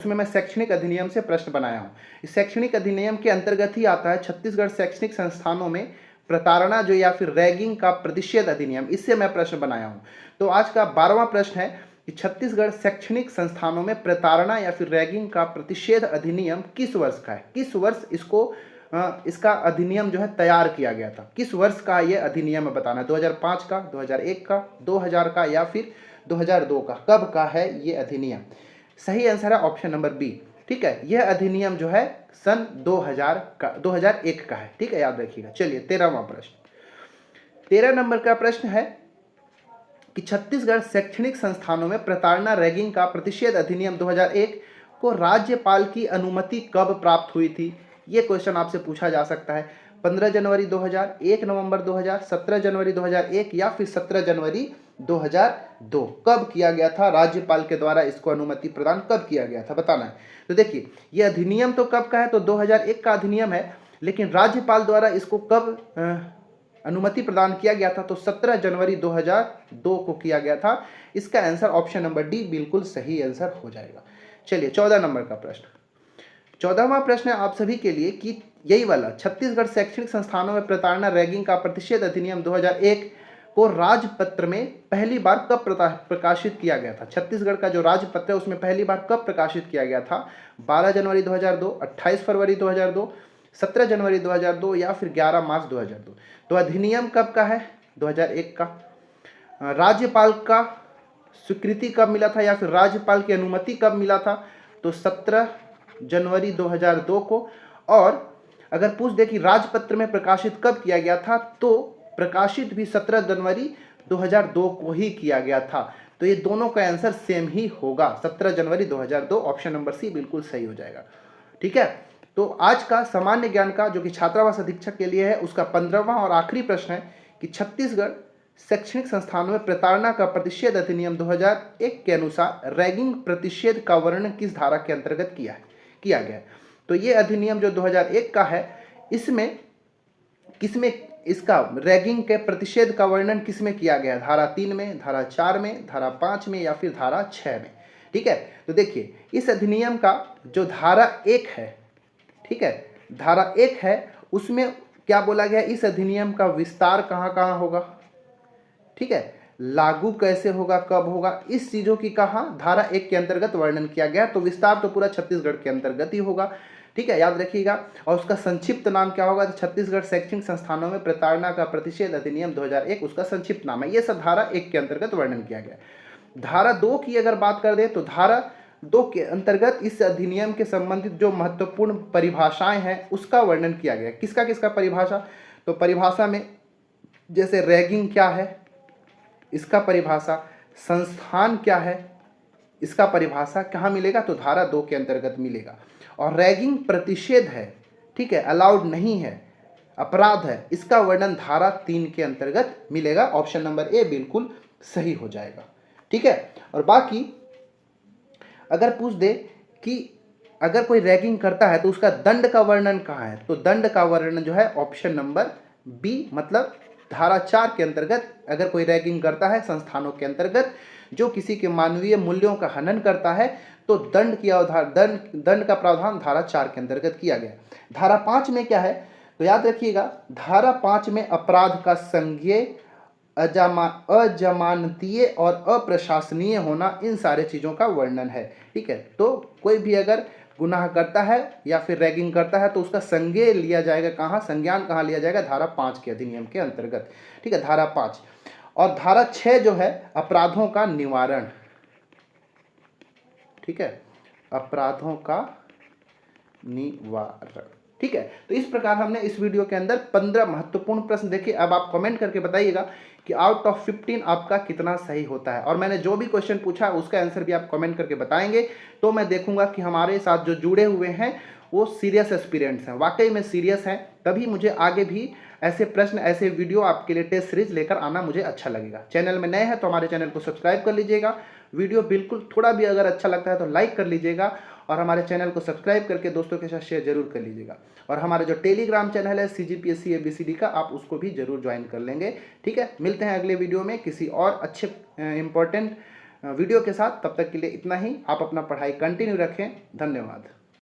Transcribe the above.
उसमें मैं शैक्षणिक अधिनियम से प्रश्न बनाया हूँ। इस शैक्षणिक अधिनियम के अंतर्गत ही आता है छत्तीसगढ़ शैक्षणिक संस्थानों में प्रताड़ना जो या फिर रैगिंग का प्रतिषेध अधिनियम, इससे मैं प्रश्न बनाया हूँ। तो आज का 12वां प्रश्न है कि छत्तीसगढ़ शैक्षणिक संस्थानों में प्रताड़ना या फिर रैगिंग का प्रतिषेध अधिनियम किस वर्ष का है, किस वर्ष इसका अधिनियम जो है तैयार किया गया था, किस वर्ष का ये अधिनियम बताना है। 2005 का, 2001 का, 2000 का या फिर 2002 का, कब का है ये अधिनियम। सही आंसर है ऑप्शन नंबर बी। ठीक है, यह अधिनियम जो है सन 2001 का है। ठीक है, याद रखिएगा। चलिए 13वां प्रश्न, 13 नंबर का प्रश्न है कि छत्तीसगढ़ शैक्षणिक संस्थानों में प्रताड़ना रैगिंग का प्रतिषेध अधिनियम 2001 को राज्यपाल की अनुमति कब प्राप्त हुई थी। ये क्वेश्चन आपसे पूछा जा सकता है। 15 जनवरी 2000, 1 नवंबर 2000, 17 जनवरी 2001 या फिर 17 जनवरी 2002, कब किया गया था, राज्यपाल के द्वारा इसको अनुमति प्रदान कब किया गया था, बताना है। तो देखिए, ये अधिनियम तो कब का है, तो 2001 का अधिनियम है, लेकिन राज्यपाल द्वारा इसको कब अनुमति प्रदान किया गया था, तो 17 जनवरी 2002 को किया गया था। इसका आंसर ऑप्शन नंबर डी बिल्कुल सही आंसर हो जाएगा। चलिए 14 नंबर का प्रश्न, 14वां प्रश्न है आप सभी के लिए कि यही वाला छत्तीसगढ़ शैक्षणिक संस्थानों में प्रताड़ना रैगिंग का प्रतिषेध अधिनियम 2001 को राजपत्र में पहली बार कब प्रकाशित किया गया था। छत्तीसगढ़ का जो राजपत्र है उसमें पहली बार कब प्रकाशित किया गया था। 12 जनवरी 2002, 28 फरवरी 2002, 17 जनवरी 2002 या फिर 11 मार्च 2002। तो अधिनियम कब का है, 2001 का। राज्यपाल का स्वीकृति कब मिला था या फिर राज्यपाल की अनुमति कब मिला था, तो 17 जनवरी 2002 को। और अगर पूछ दे कि राजपत्र में प्रकाशित कब किया गया था, तो प्रकाशित भी 17 जनवरी 2002 को ही किया गया था। तो ये दोनों का आंसर सेम ही होगा, 17 जनवरी 2002, ऑप्शन नंबर सी बिल्कुल सही हो जाएगा। ठीक है, तो आज का सामान्य ज्ञान का जो कि छात्रावास अधीक्षक के लिए है उसका 15वां और आखिरी प्रश्न है कि छत्तीसगढ़ शैक्षणिक संस्थानों में प्रताड़ना का प्रतिषेध अधिनियम 2001 के अनुसार रैगिंग प्रतिषेध का वर्णन किस धारा के अंतर्गत किया गया है। तो ये अधिनियम जो 2001 का है, इसमें किसमें इसका रैगिंग के प्रतिषेध का वर्णन किसमें किया गया है, धारा 3 में, धारा 4 में, धारा 5 में या फिर धारा 6 में। ठीक है, तो देखिए इस अधिनियम का जो धारा 1 है, ठीक है, धारा 1 है, उसमें क्या बोला गया, इस अधिनियम का विस्तार कहाँ कहाँ होगा, ठीक है, लागू कैसे होगा, कब होगा, इस चीजों की कहा धारा 1 के अंतर्गत वर्णन किया गया। तो विस्तार तो पूरा छत्तीसगढ़ के अंतर्गत ही होगा। ठीक है, याद रखिएगा। और उसका संक्षिप्त नाम क्या होगा, तो छत्तीसगढ़ शैक्षणिक संस्थानों में प्रताड़ना का प्रतिषेध अधिनियम 2001 उसका संक्षिप्त नाम है। ये सब धारा 1 के अंतर्गत वर्णन किया गया। धारा 2 की अगर बात कर दे तो धारा 2 के अंतर्गत इस अधिनियम के संबंधित जो महत्वपूर्ण परिभाषाएं हैं उसका वर्णन किया गया। किसका किसका परिभाषा, तो परिभाषा में जैसे रैगिंग क्या है इसका परिभाषा, संस्थान क्या है इसका परिभाषा कहाँ मिलेगा, तो धारा 2 के अंतर्गत मिलेगा। और रैगिंग प्रतिषेध है, ठीक है, अलाउड नहीं है, अपराध है, इसका वर्णन धारा 3 के अंतर्गत मिलेगा। ऑप्शन नंबर ए बिल्कुल सही हो जाएगा। ठीक है, और बाकी अगर पूछ दे कि अगर कोई रैगिंग करता है तो उसका दंड का वर्णन कहाँ है, तो दंड का वर्णन जो है ऑप्शन नंबर बी, मतलब धारा 4 के अंतर्गत अगर कोई रैगिंग करता है संस्थानों के अंतर्गत जो किसी के मानवीय मूल्यों का हनन करता है, तो दंड का प्रावधान धारा 4 के अंतर्गत किया गया। धारा 5 में क्या है, तो याद रखिएगा, धारा 5 में अपराध का संज्ञेय, अजमानतीय और अप्रशासनीय होना, इन सारे चीज़ों का वर्णन है। ठीक है, तो कोई भी अगर गुनाह करता है या फिर रैगिंग करता है तो उसका संज्ञेय लिया जाएगा कहाँ, संज्ञान कहाँ लिया जाएगा, धारा 5 के अधिनियम के अंतर्गत। ठीक है, धारा 5। और धारा 6 जो है अपराधों का निवारण, ठीक है, अपराधों का निवारण। ठीक है, तो इस प्रकार हमने इस वीडियो के अंदर 15 महत्वपूर्ण प्रश्न देखे। अब आप कमेंट करके बताइएगा कि आउट ऑफ 15 आपका कितना सही होता है। और मैंने जो भी क्वेश्चन पूछा उसका आंसर भी आप कमेंट करके बताएंगे, तो मैं देखूंगा कि हमारे साथ जो जुड़े हुए हैं वो सीरियस एस्पिरेंट्स हैं, वाकई में सीरियस हैं, तभी मुझे आगे भी ऐसे प्रश्न, ऐसे वीडियो आपके लिए टेस्ट सीरीज लेकर आना मुझे अच्छा लगेगा। चैनल में नए हैं तो हमारे चैनल को सब्सक्राइब कर लीजिएगा। वीडियो बिल्कुल थोड़ा भी अगर अच्छा लगता है तो लाइक कर लीजिएगा और हमारे चैनल को सब्सक्राइब करके दोस्तों के साथ शेयर जरूर कर लीजिएगा। और हमारा जो टेलीग्राम चैनल है CGPSC ABCD का, आप उसको भी जरूर ज्वाइन कर लेंगे। ठीक है, मिलते हैं अगले वीडियो में किसी और अच्छे इंपॉर्टेंट वीडियो के साथ। तब तक के लिए इतना ही। आप अपना पढ़ाई कंटिन्यू रखें। धन्यवाद।